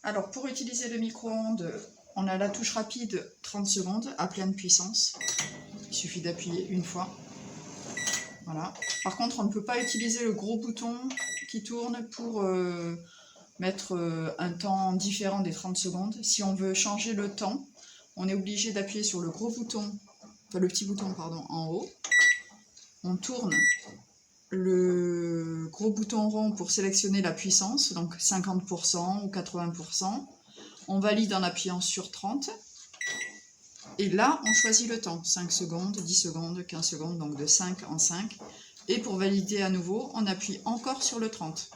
Alors, pour utiliser le micro-ondes, on a la touche rapide 30 secondes à pleine puissance. Il suffit d'appuyer une fois. Voilà. Par contre, on ne peut pas utiliser le gros bouton qui tourne pour mettre un temps différent des 30 secondes. Si on veut changer le temps, on est obligé d'appuyer sur le gros bouton, enfin le petit bouton, pardon, en haut. On tourne le gros bouton rond pour sélectionner la puissance, donc 50% ou 80%. On valide en appuyant sur 30. Et là, on choisit le temps, 5 secondes, 10 secondes, 15 secondes, donc de 5 en 5. Et pour valider à nouveau, on appuie encore sur le 30.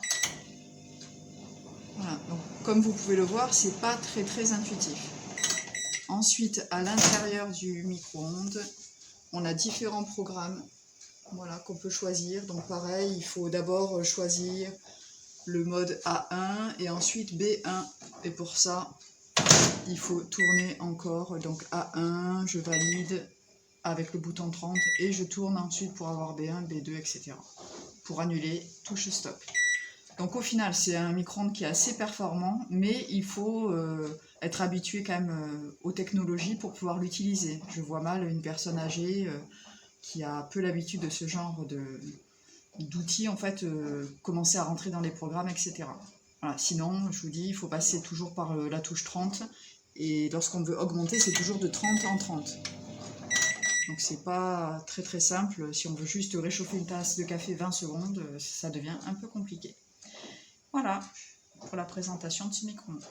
Voilà, donc comme vous pouvez le voir, c'est pas très intuitif. Ensuite, à l'intérieur du micro-ondes, on a différents programmes, voilà, qu'on peut choisir. Donc pareil, il faut d'abord choisir le mode A1 et ensuite B1. Et pour ça, il faut tourner encore. Donc A1, je valide avec le bouton 30 et je tourne ensuite pour avoir B1, B2, etc. Pour annuler, touche stop. Donc au final, c'est un micro-ondes qui est assez performant, mais il faut être habitué quand même aux technologies pour pouvoir l'utiliser. Je vois mal une personne âgée qui a peu l'habitude de ce genre d'outils, en fait, commencer à rentrer dans les programmes, etc. Voilà. Sinon, je vous dis, il faut passer toujours par la touche 30, et lorsqu'on veut augmenter, c'est toujours de 30 en 30. Donc c'est pas très simple. Si on veut juste réchauffer une tasse de café 20 secondes, ça devient un peu compliqué. Voilà, pour la présentation de ce micro-ondes.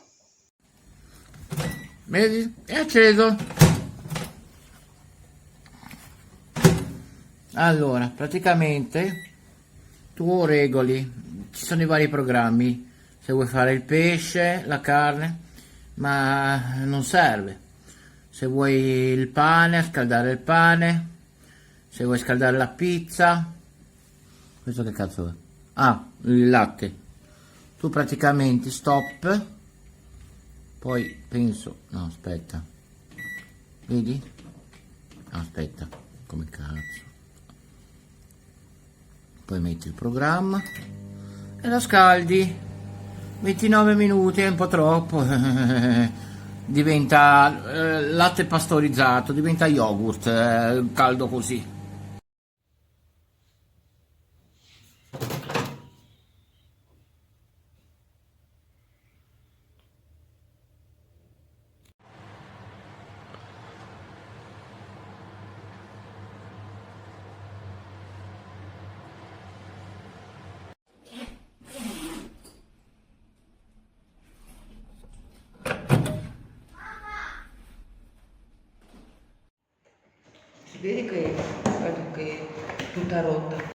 Vedi? È acceso. Allora, praticamente tu regoli, ci sono i vari programmi, se vuoi fare il pesce, la carne, ma non serve. Se vuoi il pane, scaldare il pane, se vuoi scaldare la pizza, questo che cazzo è? Ah, il latte. Tu praticamente stop, poi penso, no aspetta, vedi? No, aspetta, come cazzo. Poi metti il programma e lo scaldi, 29 minuti, è un po' troppo, diventa latte pastorizzato, diventa yogurt, caldo così. Vedi che è tutta rotta.